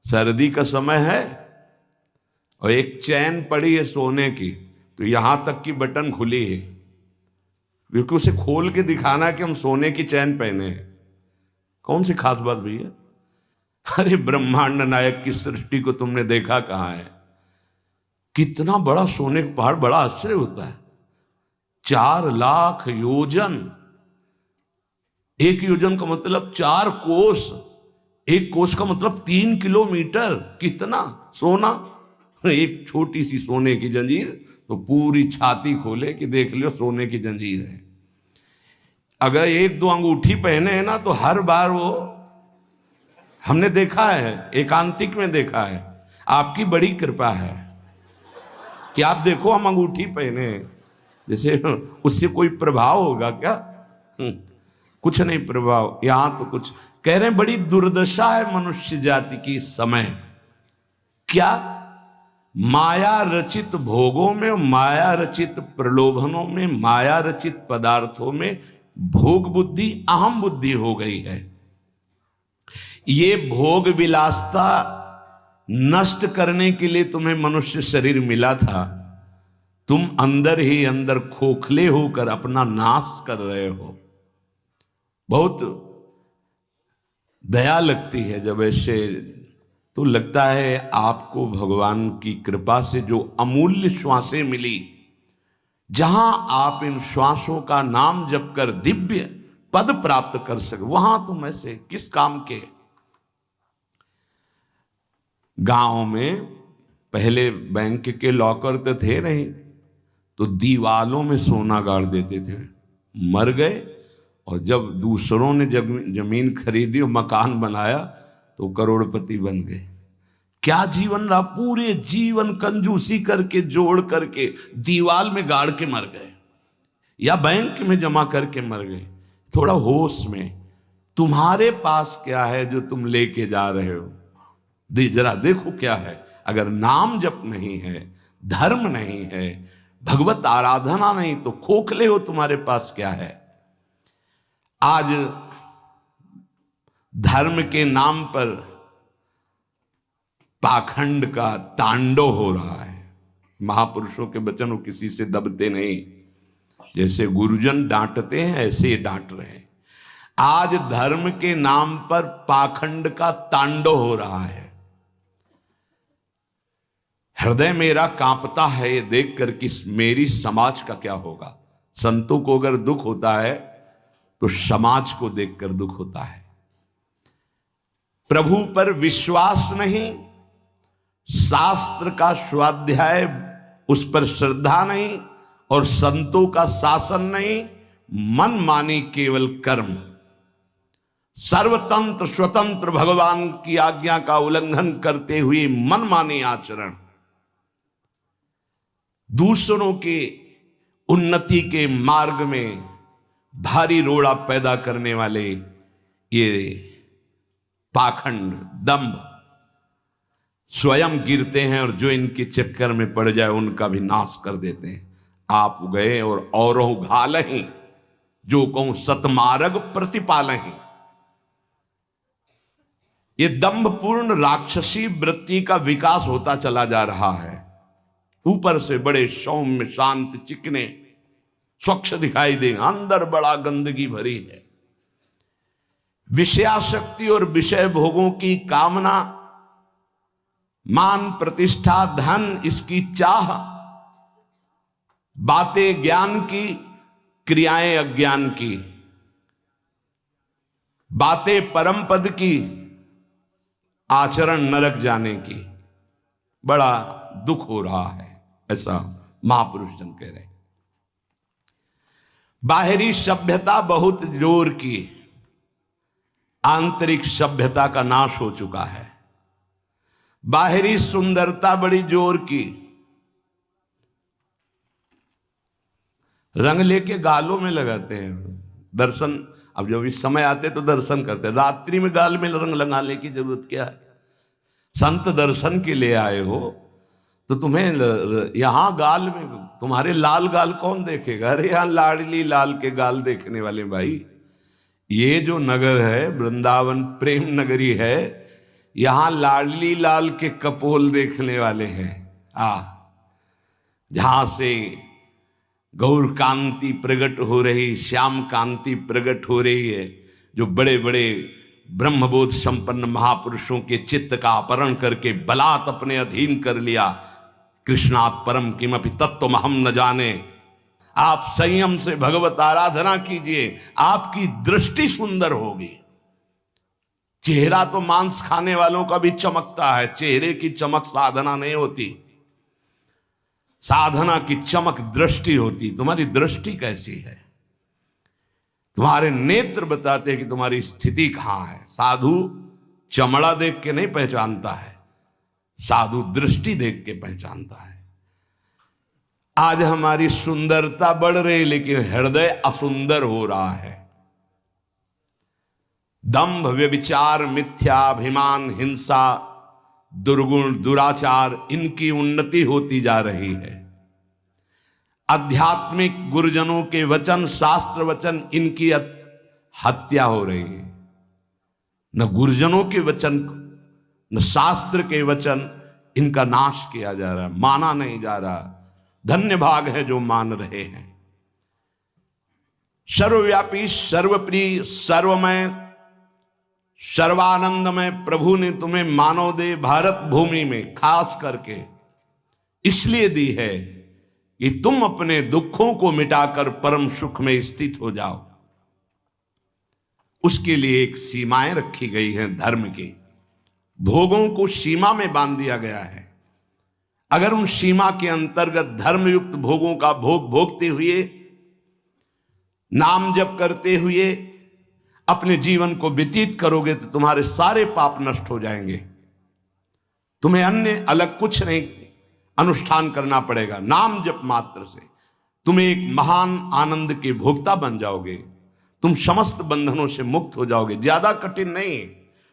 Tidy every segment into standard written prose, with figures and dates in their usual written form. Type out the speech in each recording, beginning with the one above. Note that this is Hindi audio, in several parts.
सर्दी का समय है और एक चैन पड़ी है सोने की, तो यहां तक की बटन खुली है, क्योंकि उसे खोल के दिखाना है कि हम सोने की चैन पहने हैं। कौन सी खास बात भैया? अरे ब्रह्मांड नायक की सृष्टि को तुमने देखा कहां है? कितना बड़ा सोने का पहाड़, बड़ा आश्चर्य होता है। 4 लाख योजन, एक योजन का मतलब 4 कोस, एक कोस का मतलब 3 किलोमीटर। कितना सोना! एक छोटी सी सोने की जंजीर तो पूरी छाती खोले कि देख लियो सोने की जंजीर है। अगर 1-2 अंगूठी पहने हैं ना तो हर बार वो, हमने देखा है, एकांतिक में देखा है। आपकी बड़ी कृपा है कि आप देखो हम अंगूठी पहने हैं, जैसे उससे कोई प्रभाव होगा क्या? कुछ नहीं प्रभाव। यहां तो कुछ कह रहे हैं, बड़ी दुर्दशा है मनुष्य जाति की इस समय। क्या? माया रचित भोगों में, माया रचित प्रलोभनों में, माया रचित पदार्थों में भोग बुद्धि, अहम बुद्धि हो गई है। ये भोग विलासता नष्ट करने के लिए तुम्हें मनुष्य शरीर मिला था। तुम अंदर ही अंदर खोखले होकर अपना नाश कर रहे हो। बहुत दया लगती है जब ऐसे, तो लगता है आपको भगवान की कृपा से जो अमूल्य श्वासें मिली, जहां आप इन श्वासों का नाम जप कर दिव्य पद प्राप्त कर सके, वहां तुम ऐसे किस काम के? गांव में पहले बैंक के लॉकर तो थे नहीं, तो दीवालों में सोना गाड़ देते थे। मर गए और जब दूसरों ने जमीन खरीदी और मकान बनाया तो करोड़पति बन गए। क्या जीवन रहा? पूरे जीवन कंजूसी करके जोड़ करके दीवाल में गाड़ के मर गए या बैंक में जमा करके मर गए। थोड़ा होश में, तुम्हारे पास क्या है जो तुम लेके जा रहे हो? जरा देखो क्या है। अगर नाम जप नहीं है, धर्म नहीं है, भगवत आराधना नहीं, तो खोखले हो। तुम्हारे पास क्या है? आज धर्म के नाम पर पाखंड का तांडव हो रहा है। महापुरुषों के वचन वो किसी से दबते नहीं। जैसे गुरुजन डांटते हैं ऐसे ये डांट रहे हैं। आज धर्म के नाम पर पाखंड का तांडव हो रहा है। हृदय मेरा कांपता है ये देख कर कि मेरी समाज का क्या होगा। संतों को अगर दुख होता है तो समाज को देखकर दुख होता है। प्रभु पर विश्वास नहीं, शास्त्र का स्वाध्याय उस पर श्रद्धा नहीं, और संतों का शासन नहीं, मनमानी केवल कर्म। सर्वतंत्र स्वतंत्र भगवान की आज्ञा का उल्लंघन करते हुए मनमानी आचरण, दूसरों के उन्नति के मार्ग में भारी रोड़ा पैदा करने वाले ये पाखंड, दंभ, स्वयं गिरते हैं और जो इनके चक्कर में पड़ जाए उनका भी नाश कर देते हैं। आप गए और औरों घालहीं, जो कहूं सतमार्ग प्रतिपालहीं। ये दंभपूर्ण राक्षसी वृत्ति का विकास होता चला जा रहा है। ऊपर से बड़े सौम्य शांत चिकने स्वच्छ दिखाई देंगे, अंदर बड़ा गंदगी भरी है। विषयाशक्ति और विषय भोगों की कामना, मान प्रतिष्ठा धन, इसकी चाह, बातें ज्ञान की, क्रियाएं अज्ञान की, बातें परम पद की, आचरण नरक जाने की। बड़ा दुख हो रहा है, ऐसा महापुरुष जन कह रहे हैं। बाहरी सभ्यता बहुत जोर की, आंतरिक सभ्यता का नाश हो चुका है। बाहरी सुंदरता बड़ी जोर की, रंग लेके गालों में लगाते हैं। दर्शन, अब जब इस समय आते तो दर्शन करते हैं, रात्रि में गाल में रंग लगाने की जरूरत क्या है? संत दर्शन के लिए आए हो तो तुम्हें यहां गाल में, तुम्हारे लाल गाल कौन देखेगा? अरे यहां लाडली लाल के गाल देखने वाले भाई। ये जो नगर है वृंदावन प्रेम नगरी है, यहां लाडली लाल के कपोल देखने वाले हैं। जहां से गौर कांति प्रकट हो रही, श्याम कांति प्रकट हो रही है, जो बड़े बड़े ब्रह्मबोध संपन्न महापुरुषों के चित्त का अपहरण करके बलात् अपने अधीन कर लिया। कृष्णात् परम किमपि तत्त्वमहं न जाने। आप संयम से भगवत आराधना कीजिए, आपकी दृष्टि सुंदर होगी। चेहरा तो मांस खाने वालों का भी चमकता है, चेहरे की चमक साधना नहीं होती। साधना की चमक दृष्टि होती। तुम्हारी दृष्टि कैसी है? तुम्हारे नेत्र बताते हैं कि तुम्हारी स्थिति कहां है। साधु चमड़ा देख के नहीं पहचानता है, साधु दृष्टि देख के पहचानता है। आज हमारी सुंदरता बढ़ रही, लेकिन हृदय असुंदर हो रहा है। दंभ, व्यभिचार, मिथ्याभिमान, हिंसा, दुर्गुण, दुराचार, इनकी उन्नति होती जा रही है। आध्यात्मिक गुरुजनों के वचन, शास्त्र वचन, इनकी हत्या हो रही है। न गुरुजनों के वचन, न शास्त्र के वचन, इनका नाश किया जा रहा है, माना नहीं जा रहा। धन्य भाग है जो मान रहे हैं। सर्वव्यापी, सर्वप्रिय, सर्वमय, सर्वानंदमय प्रभु ने तुम्हें मानव देह भारत भूमि में खास करके इसलिए दी है कि तुम अपने दुखों को मिटाकर परम सुख में स्थित हो जाओ। उसके लिए एक सीमाएं रखी गई हैं धर्म की। भोगों को सीमा में बांध दिया गया है। अगर उन सीमा के अंतर्गत धर्मयुक्त भोगों का भोग भोगते हुए, नाम जप करते हुए अपने जीवन को व्यतीत करोगे तो तुम्हारे सारे पाप नष्ट हो जाएंगे। तुम्हें अन्य अलग कुछ नहीं अनुष्ठान करना पड़ेगा। नाम जप मात्र से तुम्हें एक महान आनंद के भोक्ता बन जाओगे। तुम समस्त बंधनों से मुक्त हो जाओगे। ज्यादा कठिन नहीं,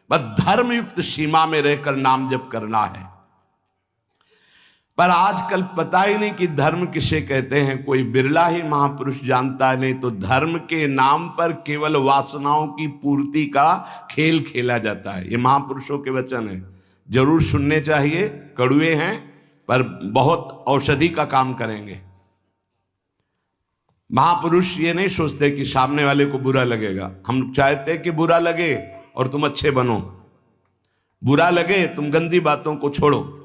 बस धर्मयुक्त सीमा में रहकर नाम जप करना है। पर आजकल पता ही नहीं कि धर्म किसे कहते हैं। कोई बिरला ही महापुरुष जानता है। नहीं तो धर्म के नाम पर केवल वासनाओं की पूर्ति का खेल खेला जाता है। ये महापुरुषों के वचन है, जरूर सुनने चाहिए। कड़वे हैं पर बहुत औषधि का काम करेंगे। महापुरुष ये नहीं सोचते कि सामने वाले को बुरा लगेगा। हम चाहते कि बुरा लगे और तुम अच्छे बनो, बुरा लगे तुम गंदी बातों को छोड़ो।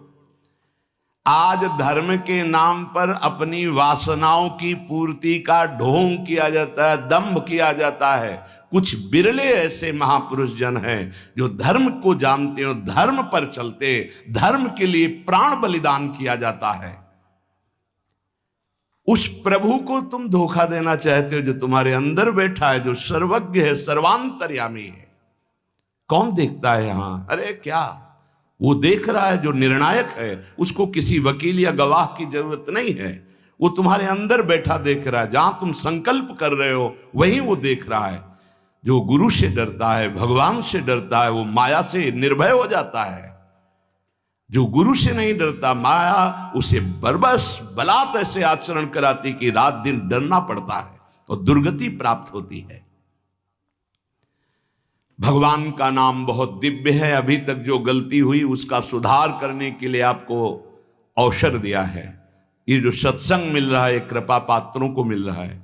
आज धर्म के नाम पर अपनी वासनाओं की पूर्ति का ढोंग किया जाता है, दंभ किया जाता है। कुछ बिरले ऐसे महापुरुष जन हैं जो धर्म को जानते हो, धर्म पर चलते, धर्म के लिए प्राण बलिदान किया जाता है। उस प्रभु को तुम धोखा देना चाहते हो जो तुम्हारे अंदर बैठा है, जो सर्वज्ञ है, सर्वांतर्यामी है। कौन देखता है यहां? अरे क्या वो देख रहा है जो निर्णायक है। उसको किसी वकील या गवाह की जरूरत नहीं है। वो तुम्हारे अंदर बैठा देख रहा है। जहां तुम संकल्प कर रहे हो वहीं वो देख रहा है। जो गुरु से डरता है, भगवान से डरता है, वो माया से निर्भय हो जाता है। जो गुरु से नहीं डरता, माया उसे बरबस बलात् ऐसे आचरण कराती कि रात दिन डरना पड़ता है और दुर्गति प्राप्त होती है। भगवान का नाम बहुत दिव्य है। अभी तक जो गलती हुई उसका सुधार करने के लिए आपको अवसर दिया है। ये जो सत्संग मिल रहा है कृपा पात्रों को मिल रहा है,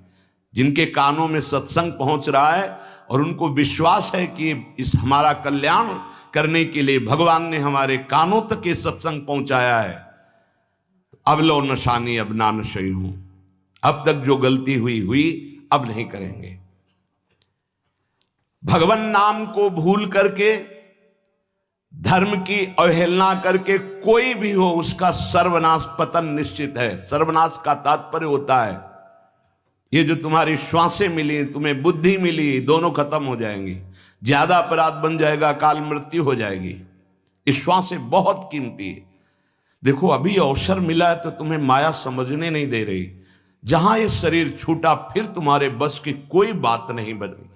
जिनके कानों में सत्संग पहुंच रहा है और उनको विश्वास है कि इस हमारा कल्याण करने के लिए भगवान ने हमारे कानों तक ये सत्संग पहुंचाया है। अब लो नशानी अब ना नशई हूं। अब तक जो गलती हुई अब नहीं करेंगे। भगवान नाम को भूल करके, धर्म की अवहेलना करके कोई भी हो उसका सर्वनाश, पतन निश्चित है। सर्वनाश का तात्पर्य होता है ये जो तुम्हारी श्वासें मिली, तुम्हें बुद्धि मिली, दोनों खत्म हो जाएंगी। ज्यादा अपराध बन जाएगा, काल मृत्यु हो जाएगी। ये श्वासें बहुत कीमती है। देखो अभी अवसर मिला है तो तुम्हें माया समझने नहीं दे रही। जहां ये शरीर छूटा फिर तुम्हारे बस की कोई बात नहीं बनेगी।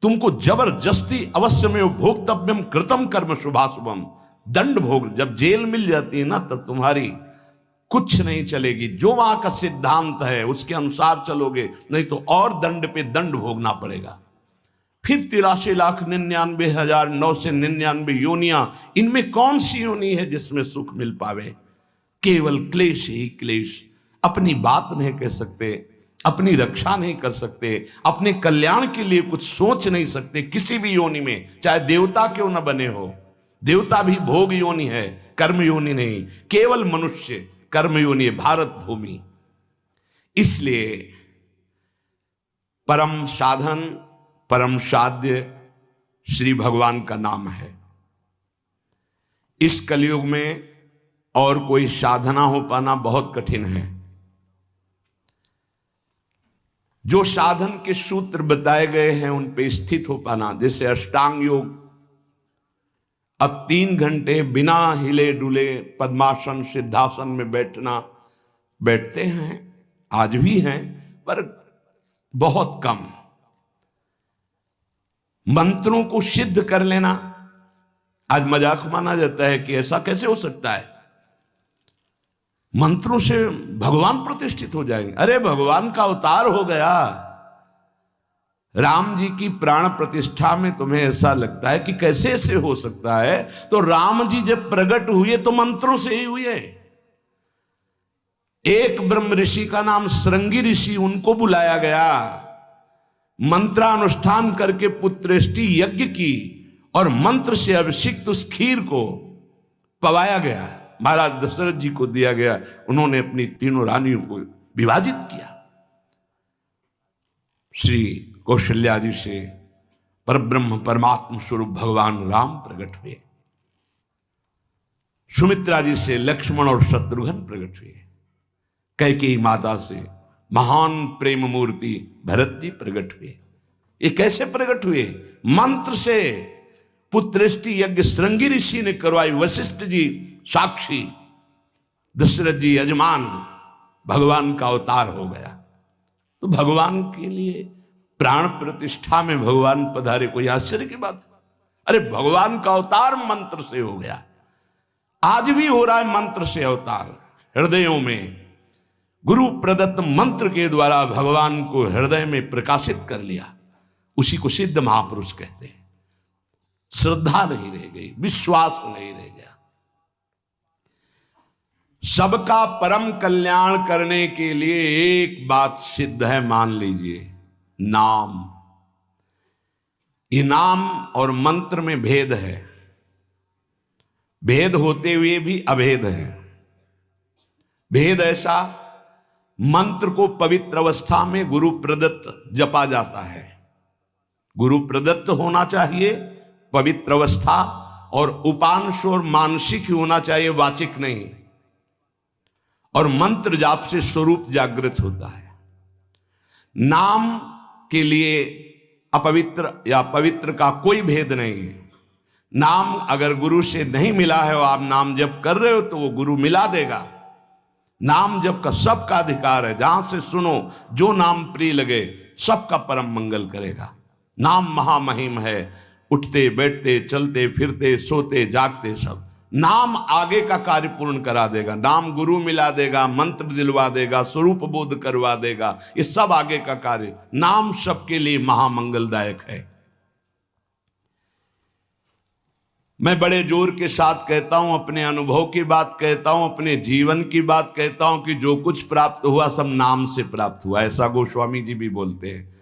तुमको जबरदस्ती अवश्य में भोक्तव्यम कृतम कर्म शुभाशुभम, दंड भोग। जब जेल मिल जाती है ना तब तुम्हारी कुछ नहीं चलेगी। जो वहां का सिद्धांत है उसके अनुसार चलोगे, नहीं तो और दंड पे दंड भोगना पड़ेगा। फिर 83,99,999 योनियां, इनमें कौन सी योनि है जिसमें सुख मिल पावे? केवल क्लेश ही क्लेश। अपनी बात नहीं कह सकते, अपनी रक्षा नहीं कर सकते, अपने कल्याण के लिए कुछ सोच नहीं सकते किसी भी योनि में, चाहे देवता क्यों न बने हो। देवता भी भोग योनि है, कर्म योनि नहीं। केवल मनुष्य कर्म योनि है, भारत भूमि। इसलिए परम साधन, परम साध्य श्री भगवान का नाम है। इस कलयुग में और कोई साधना हो पाना बहुत कठिन है। जो साधन के सूत्र बताए गए हैं उन पे स्थित हो पाना, जैसे अष्टांग योग, अब 3 घंटे बिना हिले डुले पद्मासन सिद्धासन में बैठते हैं, आज भी हैं, पर बहुत कम। मंत्रों को सिद्ध कर लेना आज मजाक माना जाता है कि ऐसा कैसे हो सकता है, मंत्रों से भगवान प्रतिष्ठित हो जाएंगे। अरे भगवान का अवतार हो गया। राम जी की प्राण प्रतिष्ठा में तुम्हें ऐसा लगता है कि कैसे ऐसे हो सकता है? तो राम जी जब प्रकट हुए तो मंत्रों से ही हुए। एक ब्रह्म ऋषि का नाम श्रृंगी ऋषि, उनको बुलाया गया, मंत्रानुष्ठान करके पुत्रेष्टि यज्ञ की और मंत्र से अभिषिक्त उस खीर को पवाया गया, महाराज दशरथ जी को दिया गया। उन्होंने अपनी 3 रानियों को विभाजित किया। श्री कौशल्या जी से परब्रह्म परमात्मा स्वरूप भगवान राम प्रकट हुए, सुमित्रा जी से लक्ष्मण और शत्रुघ्न प्रकट हुए, कैकेयी माता से महान प्रेम मूर्ति भरत जी प्रकट हुए। ये कैसे प्रकट हुए? मंत्र से। पुत्रेष्टि यज्ञ श्रृंगी ऋषि ने करवाई, वशिष्ठ जी साक्षी, दशरथ जी यजमान, भगवान का अवतार हो गया। तो भगवान के लिए प्राण प्रतिष्ठा में भगवान पधारे, कोई आश्चर्य की बात? अरे भगवान का अवतार मंत्र से हो गया। आज भी हो रहा है मंत्र से अवतार। हृदयों में गुरु प्रदत्त मंत्र के द्वारा भगवान को हृदय में प्रकाशित कर लिया, उसी को सिद्ध महापुरुष कहते हैं। श्रद्धा नहीं रह गई, विश्वास नहीं रह गया। सबका परम कल्याण करने के लिए एक बात सिद्ध है, मान लीजिए, नाम। ये नाम और मंत्र में भेद है, भेद होते हुए भी अभेद है। भेद ऐसा, मंत्र को पवित्र अवस्था में गुरु प्रदत्त जपा जाता है, गुरु प्रदत्त होना चाहिए, पवित्र अवस्था, और उपांश और मानसिक ही होना चाहिए, वाचिक नहीं। और मंत्र जाप से स्वरूप जागृत होता है। नाम के लिए अपवित्र या पवित्र का कोई भेद नहीं है। नाम अगर गुरु से नहीं मिला है और आप नाम जप कर रहे हो तो वो गुरु मिला देगा। नाम जप का सबका अधिकार है, जहां से सुनो जो नाम प्रिय लगे सबका परम मंगल करेगा। नाम महामहिम है, उठते बैठते चलते फिरते सोते जागते सब नाम आगे का कार्य पूर्ण करा देगा। नाम गुरु मिला देगा, मंत्र दिलवा देगा, स्वरूप बोध करवा देगा, ये सब आगे का कार्य। नाम सबके लिए महामंगलदायक है। मैं बड़े जोर के साथ कहता हूं, अपने अनुभव की बात कहता हूं, अपने जीवन की बात कहता हूं कि जो कुछ प्राप्त हुआ सब नाम से प्राप्त हुआ। ऐसा गोस्वामी जी भी बोलते हैं।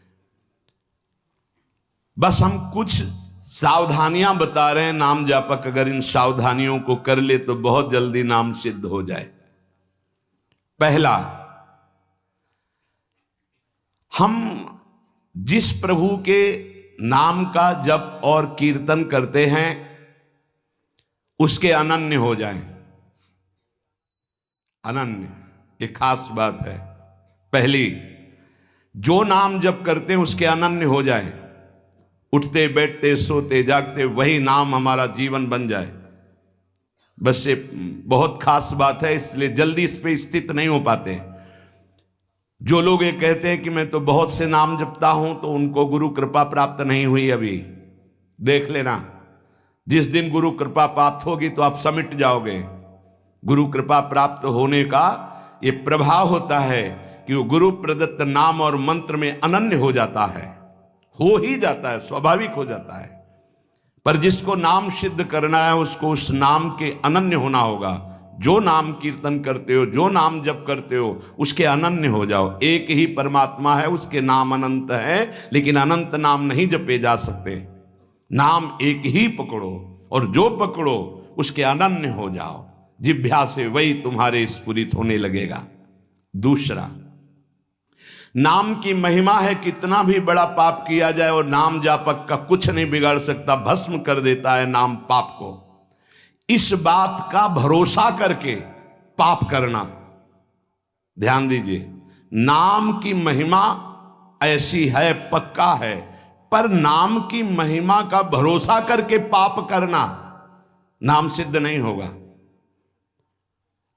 बस हम कुछ सावधानियां बता रहे हैं। नाम जापक अगर इन सावधानियों को कर ले तो बहुत जल्दी नाम सिद्ध हो जाए। पहला, हम जिस प्रभु के नाम का जप और कीर्तन करते हैं उसके अनन्य हो जाएं। अनन्य, ये खास बात है। पहली, जो नाम जप करते हैं उसके अनन्य हो जाएं। उठते बैठते सोते जागते वही नाम हमारा जीवन बन जाए। बस ये बहुत खास बात है, इसलिए जल्दी इस पे स्थित नहीं हो पाते। जो लोग ये कहते हैं कि मैं तो बहुत से नाम जपता हूं, तो उनको गुरु कृपा प्राप्त नहीं हुई अभी। देख लेना, जिस दिन गुरु कृपा प्राप्त होगी तो आप समिट जाओगे। गुरु कृपा प्राप्त होने का ये प्रभाव होता है कि वो गुरु प्रदत्त नाम और मंत्र में अनन्य हो जाता है। हो ही जाता है, स्वाभाविक हो जाता है। पर जिसको नाम सिद्ध करना है उसको उस नाम के अनन्य होना होगा। जो नाम कीर्तन करते हो, जो नाम जप करते हो, उसके अनन्य हो जाओ। एक ही परमात्मा है, उसके नाम अनंत है, लेकिन अनंत नाम नहीं जपे जा सकते। नाम एक ही पकड़ो और जो पकड़ो उसके अनन्य हो जाओ। जिह्वा से वही तुम्हारे स्फुरित होने लगेगा। दूसरा, नाम की महिमा है। कितना भी बड़ा पाप किया जाए और नाम जापक का कुछ नहीं बिगाड़ सकता, भस्म कर देता है नाम पाप को। इस बात का भरोसा करके पाप करना, ध्यान दीजिए, नाम की महिमा ऐसी है, पक्का है, पर नाम की महिमा का भरोसा करके पाप करना नाम सिद्ध नहीं होगा।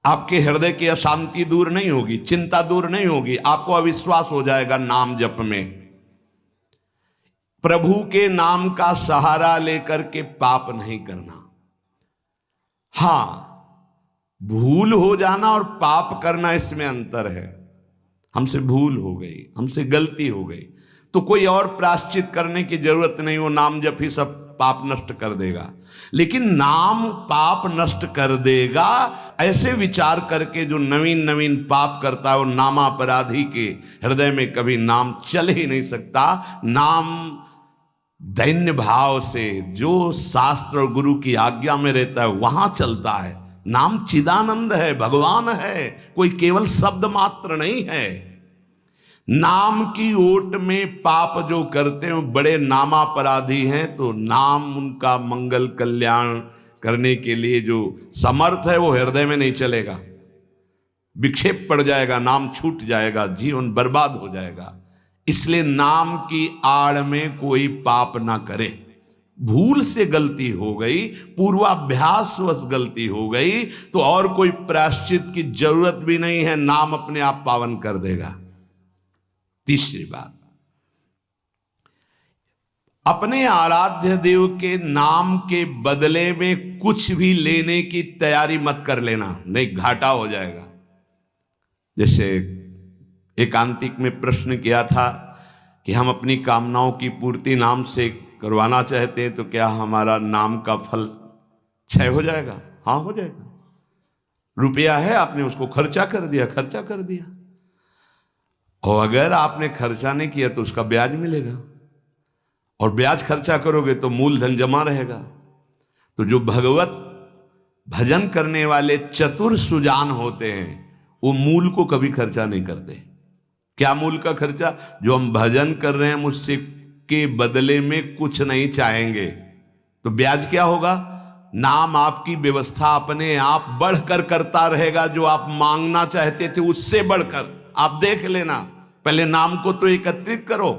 आपके हृदय की अशांति दूर नहीं होगी, चिंता दूर नहीं होगी, आपको अविश्वास हो जाएगा नाम जप में। प्रभु के नाम का सहारा लेकर के पाप नहीं करना। हां, भूल हो जाना और पाप करना, इसमें अंतर है। हमसे भूल हो गई, हमसे गलती हो गई, तो कोई और प्रायश्चित करने की जरूरत नहीं, वो नाम जप ही सब पाप नष्ट कर देगा। लेकिन नाम पाप नष्ट कर देगा, ऐसे विचार करके जो नवीन नवीन पाप करता है, वो नामापराधी के हृदय में कभी नाम चल ही नहीं सकता। नाम दैन्य भाव से, जो शास्त्र और गुरु की आज्ञा में रहता है, वहां चलता है। नाम चिदानंद है, भगवान है, कोई केवल शब्द मात्र नहीं है। नाम की ओट में पाप जो करते हैं बड़े नामापराधी हैं, तो नाम उनका मंगल कल्याण करने के लिए जो समर्थ है वो हृदय में नहीं चलेगा, विक्षेप पड़ जाएगा, नाम छूट जाएगा, जीवन बर्बाद हो जाएगा। इसलिए नाम की आड़ में कोई पाप ना करे। भूल से गलती हो गई, पूर्वाभ्यासवश गलती हो गई, तो और कोई प्रायश्चित की जरूरत भी नहीं है, नाम अपने आप पावन कर देगा। तीसरी बात, अपने आराध्य देव के नाम के बदले में कुछ भी लेने की तैयारी मत कर लेना, नहीं घाटा हो जाएगा। जैसे एकांतिक में प्रश्न किया था कि हम अपनी कामनाओं की पूर्ति नाम से करवाना चाहते हैं, तो क्या हमारा नाम का फल क्षय हो जाएगा? हाँ, हो जाएगा। रुपया है, आपने उसको खर्चा कर दिया, और अगर आपने खर्चा नहीं किया तो उसका ब्याज मिलेगा, और ब्याज खर्चा करोगे तो मूलधन जमा रहेगा। तो जो भगवत भजन करने वाले चतुर सुजान होते हैं, वो मूल को कभी खर्चा नहीं करते। क्या मूल का खर्चा? जो हम भजन कर रहे हैं, मुझसे के बदले में कुछ नहीं चाहेंगे, तो ब्याज क्या होगा? नाम आपकी व्यवस्था अपने आप बढ़कर करता रहेगा, जो आप मांगना चाहते थे उससे बढ़कर। आप देख लेना, पहले नाम को तो एकत्रित करो।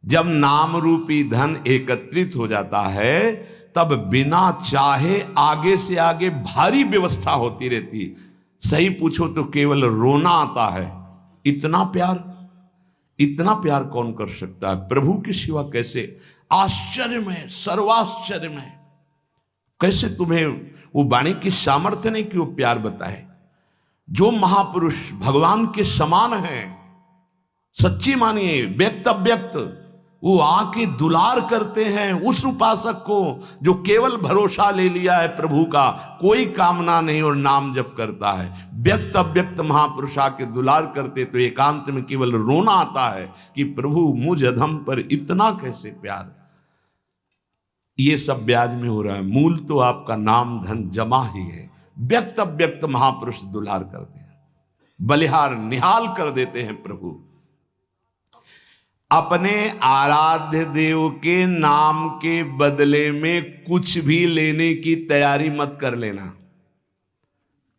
जब नाम रूपी धन एकत्रित हो जाता है, तब बिना चाहे आगे से आगे भारी व्यवस्था होती रहती। सही पूछो तो केवल रोना आता है। इतना प्यार कौन कर सकता है प्रभु के सिवा? कैसे आश्चर्य में, सर्वाश्चर्य में, कैसे तुम्हें वो वाणी की सामर्थ्य नहीं कि वो प्यार बताए। जो महापुरुष भगवान के समान है, सच्ची मानिए, व्यक्त अव्यक्त, वो आके दुलार करते हैं उस उपासक को जो केवल भरोसा ले लिया है प्रभु का, कोई कामना नहीं और नाम जप करता है। व्यक्त अव्यक्त महापुरुष आके दुलार करते तो एकांत में केवल रोना आता है कि प्रभु मुझ अधम पर इतना कैसे प्यार। ये सब ब्याज में हो रहा है, मूल तो आपका नाम धन जमा ही है। व्यक्त अव्यक्त महापुरुष दुलार करते हैं, बलिहार निहाल कर देते हैं प्रभु। अपने आराध्य देव के नाम के बदले में कुछ भी लेने की तैयारी मत कर लेना,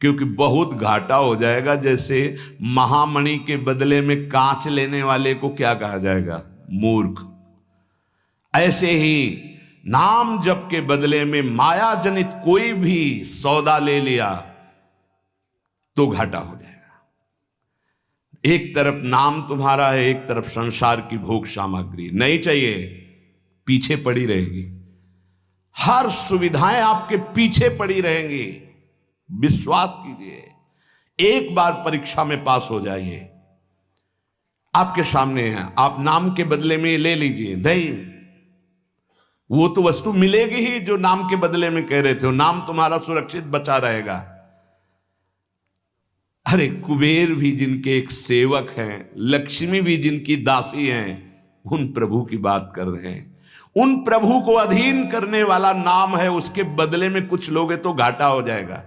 क्योंकि बहुत घाटा हो जाएगा। जैसे महामणि के बदले में कांच लेने वाले को क्या कहा जाएगा? मूर्ख। ऐसे ही नाम जप के बदले में माया जनित कोई भी सौदा ले लिया तो घाटा हो जाएगा। एक तरफ नाम तुम्हारा है, एक तरफ संसार की भोग सामग्री नहीं चाहिए, पीछे पड़ी रहेगी। हर सुविधाएं आपके पीछे पड़ी रहेंगी। विश्वास कीजिए, एक बार परीक्षा में पास हो जाइए, आपके सामने है, आप नाम के बदले में ले लीजिए। नहीं, वो तो वस्तु मिलेगी ही जो नाम के बदले में कह रहे थे। नाम तुम्हारा सुरक्षित बचा रहेगा। अरे कुबेर भी जिनके एक सेवक हैं, लक्ष्मी भी जिनकी दासी हैं, उन प्रभु की बात कर रहे हैं। उन प्रभु को अधीन करने वाला नाम है, उसके बदले में कुछ लोगे तो घाटा हो जाएगा।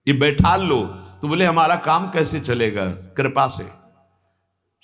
ये बैठा लो तो बोले हमारा काम कैसे चलेगा, कृपा से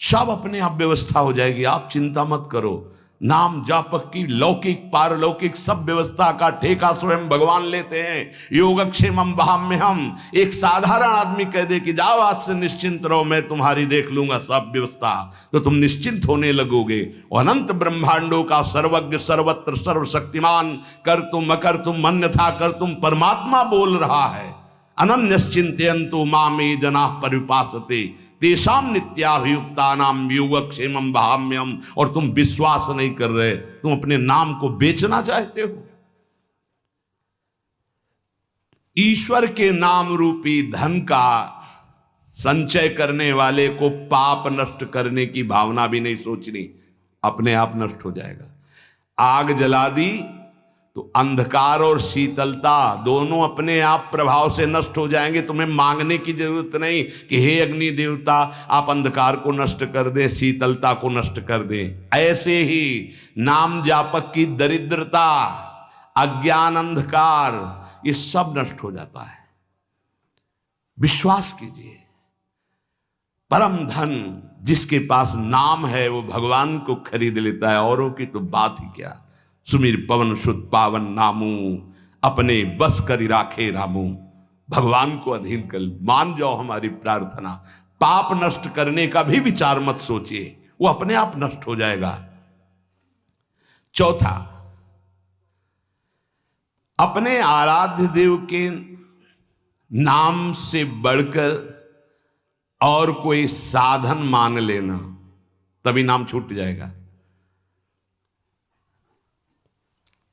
सब अपने आप व्यवस्था हो जाएगी, आप चिंता मत करो। नाम जापक की लौकिक पारलौकिक सब व्यवस्था का ठेका स्वयं भगवान लेते हैं। योगक्षेमम वहाम्यहम। एक साधारण आदमी कह दे कि जाओ आज से निश्चिंत रहो, मैं तुम्हारी देख लूंगा सब व्यवस्था, तो तुम निश्चिंत होने लगोगे। अनंत ब्रह्मांडों का सर्वज्ञ सर्वत्र सर्वशक्तिमान कर तुम अकर तुम अन्यथा कर तुम परमात्मा बोल रहा है। अनन्यश्चिन्तयन्तु मामे जनाः परिपासते तेषां नित्याभियुक्तानां योगक्षेमं वहाम्यहम्। और तुम विश्वास नहीं कर रहे, तुम अपने नाम को बेचना चाहते हो। ईश्वर के नाम रूपी धन का संचय करने वाले को पाप नष्ट करने की भावना भी नहीं सोचनी, अपने आप नष्ट हो जाएगा। आग जला दी तो अंधकार और शीतलता दोनों अपने आप प्रभाव से नष्ट हो जाएंगे। तुम्हें मांगने की जरूरत नहीं कि हे अग्नि देवता आप अंधकार को नष्ट कर दें, शीतलता को नष्ट कर दें। ऐसे ही नाम जापक की दरिद्रता, अज्ञान, अंधकार, ये सब नष्ट हो जाता है। विश्वास कीजिए, परम धन जिसके पास नाम है वो भगवान को खरीद लेता है, औरों की तो बात ही क्या। सुमिर पवन सुत पावन नामू, अपने बस करी राखे रामू। भगवान को अधीन कर मान जाओ हमारी प्रार्थना। पाप नष्ट करने का भी विचार मत सोचिए, वो अपने आप नष्ट हो जाएगा। चौथा, अपने आराध्य देव के नाम से बढ़कर और कोई साधन मान लेना, तभी नाम छूट जाएगा।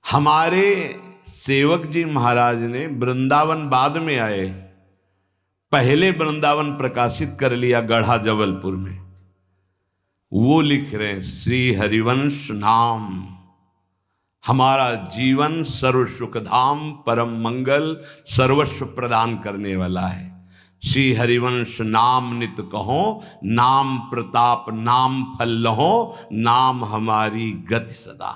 हमारे सेवक जी महाराज ने वृंदावन बाद में आए, पहले वृंदावन प्रकाशित कर लिया गढ़ा जबलपुर में। वो लिख रहे हैं, श्री हरिवंश नाम हमारा जीवन सर्व सुखधाम परम मंगल सर्वस्व प्रदान करने वाला है। श्री हरिवंश नाम नित कहो, नाम प्रताप नाम फल लहो, नाम हमारी गति सदा।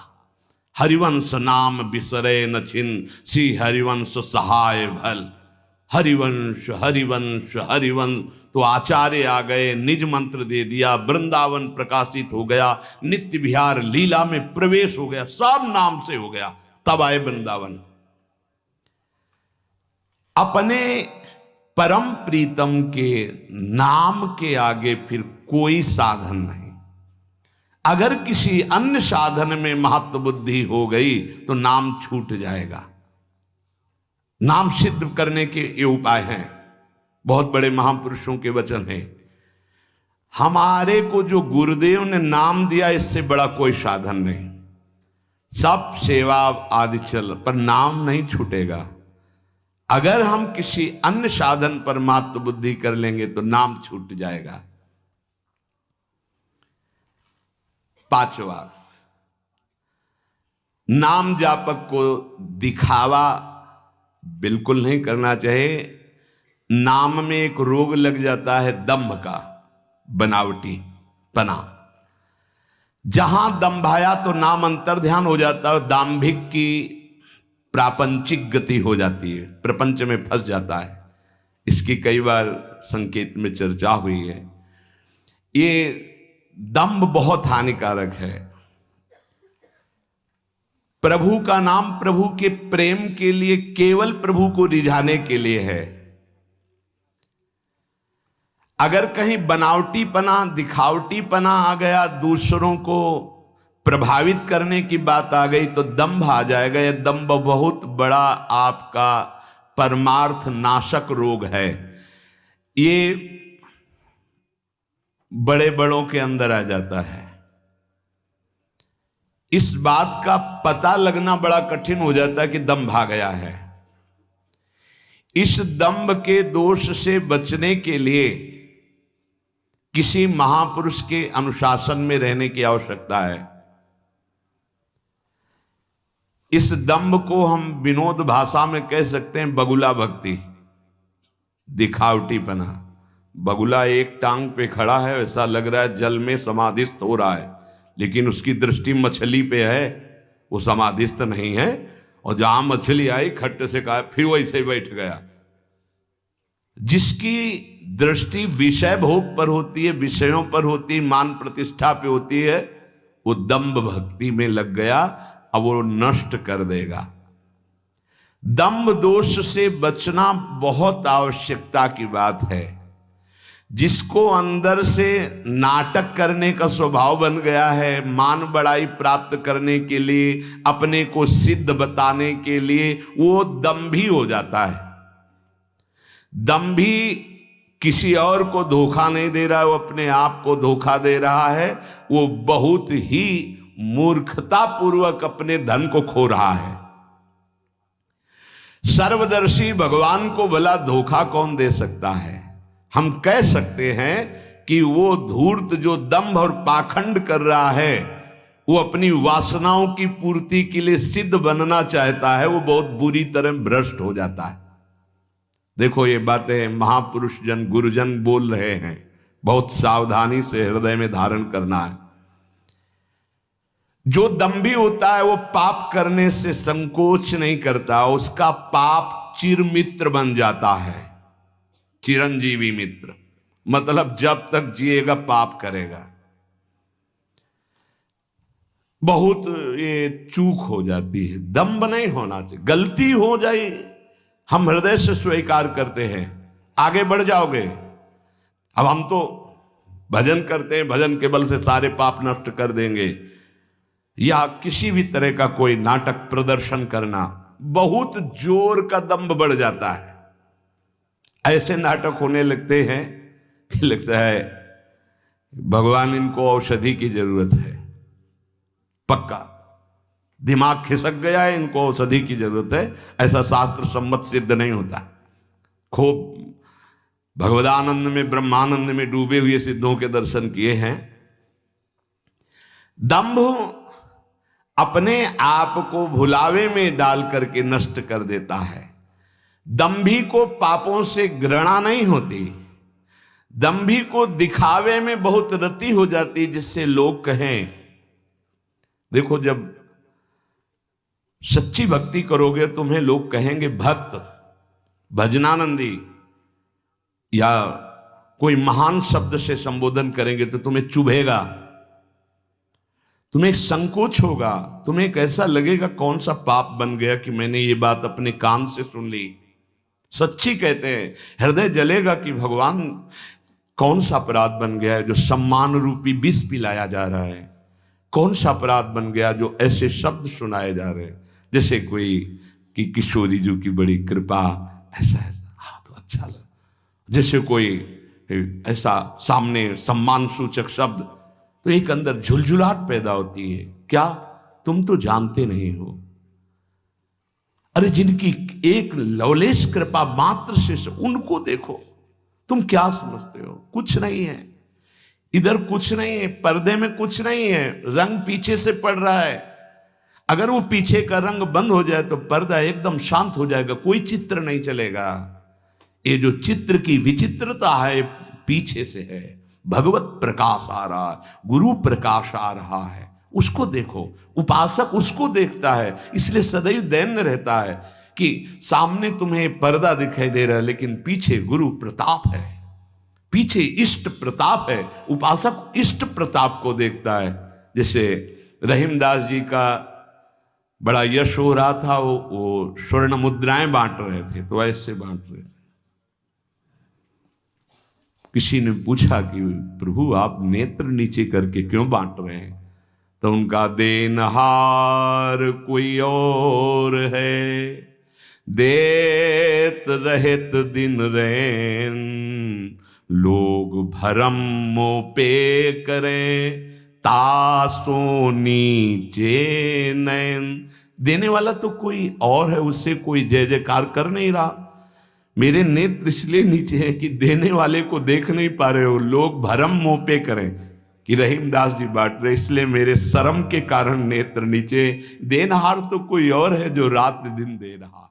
हरिवंश नाम बिसरे न छिन, श्री हरिवंश सहाय भल। हरिवंश हरिवंश हरिवंश। तो आचार्य आ गए, निज मंत्र दे दिया, वृंदावन प्रकाशित हो गया, नित्य विहार लीला में प्रवेश हो गया, सब नाम से हो गया। तब आए वृंदावन। अपने परम प्रीतम के नाम के आगे फिर कोई साधन नहीं। अगर किसी अन्य साधन में महत्व बुद्धि हो गई तो नाम छूट जाएगा। नाम सिद्ध करने के ये उपाय हैं, बहुत बड़े महापुरुषों के वचन हैं। हमारे को जो गुरुदेव ने नाम दिया, इससे बड़ा कोई साधन नहीं। सब सेवा आदि चल, पर नाम नहीं छूटेगा। अगर हम किसी अन्य साधन पर महत्व बुद्धि कर लेंगे तो नाम छूट जाएगा। पांचवा, नाम जापक को दिखावा बिल्कुल नहीं करना चाहिए। नाम में एक रोग लग जाता है दंभ का, बनावटी पना। जहां दंभाया तो नाम अंतर ध्यान हो जाता है, दाम्भिक की प्रापंचिक गति हो जाती है, प्रपंच में फंस जाता है। इसकी कई बार संकेत में चर्चा हुई है। ये दंभ बहुत हानिकारक है। प्रभु का नाम प्रभु के प्रेम के लिए, केवल प्रभु को रिझाने के लिए है। अगर कहीं बनावटीपना, दिखावटीपना आ गया, दूसरों को प्रभावित करने की बात आ गई तो दंभ आ जाएगा। यह दंभ बहुत बड़ा आपका परमार्थ नाशक रोग है। ये बड़े बड़ों के अंदर आ जाता है। इस बात का पता लगना बड़ा कठिन हो जाता है कि दंभ आ गया है। इस दंभ के दोष से बचने के लिए किसी महापुरुष के अनुशासन में रहने की आवश्यकता है। इस दंभ को हम विनोद भाषा में कह सकते हैं बगुला भक्ति, दिखावटीपना। बगुला एक टांग पे खड़ा है, ऐसा लग रहा है जल में समाधिस्थ हो रहा है, लेकिन उसकी दृष्टि मछली पे है, वो समाधिस्थ नहीं है। और जहां मछली आई खट्ट से कहा फिर वैसे ही बैठ गया। जिसकी दृष्टि विषय भोग पर होती है, विषयों पर होती है, मान प्रतिष्ठा पे होती है, वो दंभ भक्ति में लग गया, अब वो नष्ट कर देगा। दंभ दोष से बचना बहुत आवश्यकता की बात है। जिसको अंदर से नाटक करने का स्वभाव बन गया है, मान बड़ाई प्राप्त करने के लिए, अपने को सिद्ध बताने के लिए, वो दंभी हो जाता है। दंभी किसी और को धोखा नहीं दे रहा है, वो अपने आप को धोखा दे रहा है। वो बहुत ही मूर्खता पूर्वक अपने धन को खो रहा है। सर्वदर्शी भगवान को भला धोखा कौन दे सकता है? हम कह सकते हैं कि वो धूर्त जो दंभ और पाखंड कर रहा है, वो अपनी वासनाओं की पूर्ति के लिए सिद्ध बनना चाहता है, वो बहुत बुरी तरह भ्रष्ट हो जाता है। देखो ये बातें महापुरुष जन गुरुजन बोल रहे हैं, बहुत सावधानी से हृदय में धारण करना है। जो दंभी होता है वो पाप करने से संकोच नहीं करता, उसका पाप चिरमित्र बन जाता है, चिरंजीवी मित्र। मतलब जब तक जिएगा पाप करेगा। बहुत ये चूक हो जाती है, दंभ नहीं होना चाहिए। गलती हो जाए हम हृदय से स्वीकार करते हैं, आगे बढ़ जाओगे। अब हम तो भजन करते हैं, भजन के बल से सारे पाप नष्ट कर देंगे, या किसी भी तरह का कोई नाटक प्रदर्शन करना, बहुत जोर का दंभ बढ़ जाता है। ऐसे नाटक होने लगते हैं कि लगता है भगवान इनको औषधि की जरूरत है, पक्का दिमाग खिसक गया है, इनको औषधि की जरूरत है। ऐसा शास्त्र सम्मत सिद्ध नहीं होता। खूब भगवदानंद में, ब्रह्मानंद में डूबे हुए सिद्धों के दर्शन किए हैं। दंभ अपने आप को भुलावे में डाल करके नष्ट कर देता है। दंभी को पापों से घृणा नहीं होती, दंभी को दिखावे में बहुत रति हो जाती, जिससे लोग कहें। देखो जब सच्ची भक्ति करोगे तुम्हें लोग कहेंगे भक्त, भजनानंदी, या कोई महान शब्द से संबोधन करेंगे तो तुम्हें चुभेगा, तुम्हें संकोच होगा, तुम्हें एक ऐसा लगेगा कौन सा पाप बन गया कि मैंने ये बात अपने कान से सुन ली। सच्ची कहते हैं, हृदय जलेगा कि भगवान कौन सा अपराध बन गया है जो सम्मान रूपी विष पिलाया जा रहा है, कौन सा अपराध बन गया जो ऐसे शब्द सुनाए जा रहे हैं। जैसे कोई कि किशोरी जी की बड़ी कृपा, ऐसा ऐसा, हाँ तो अच्छा लगा। जैसे कोई ऐसा सामने सम्मान सूचक शब्द, तो एक अंदर झुलझुलाहट पैदा होती है। क्या तुम तो जानते नहीं हो? अरे जिनकी एक लवलेश कृपा मात्र से उनको देखो, तुम क्या समझते हो? कुछ नहीं है इधर, कुछ नहीं है, पर्दे में कुछ नहीं है, रंग पीछे से पड़ रहा है। अगर वो पीछे का रंग बंद हो जाए तो पर्दा एकदम शांत हो जाएगा, कोई चित्र नहीं चलेगा। ये जो चित्र की विचित्रता है पीछे से है। भगवत प्रकाश आ रहा है, गुरु प्रकाश आ रहा है, उसको देखो। उपासक उसको देखता है, इसलिए सदैव दैन्य रहता है कि सामने तुम्हें पर्दा दिखाई दे रहा है लेकिन पीछे गुरु प्रताप है, पीछे इष्ट प्रताप है। उपासक इष्ट प्रताप को देखता है। जैसे रहीमदास जी का बड़ा यश हो रहा था, वो स्वर्ण मुद्राएं बांट रहे थे, तो ऐसे बांट रहे थे। किसी ने पूछा कि प्रभु आप नेत्र नीचे करके क्यों बांट रहे हैं? तो उनका देनहार कोई और है, देत रहत दिन रैन, लोग भरम मोपे करें, तासो नीचे नैन। देने वाला तो कोई और है, उससे कोई जय जयकार कर नहीं रहा। मेरे नेत्र इसलिए नीचे हैं कि देने वाले को देख नहीं पा रहे हो, लोग भरम मुंह पे करें कि रहीमदास जी बांट रहे, इसलिए मेरे शर्म के कारण नेत्र नीचे। देनहार तो कोई और है जो रात दिन दे रहा है।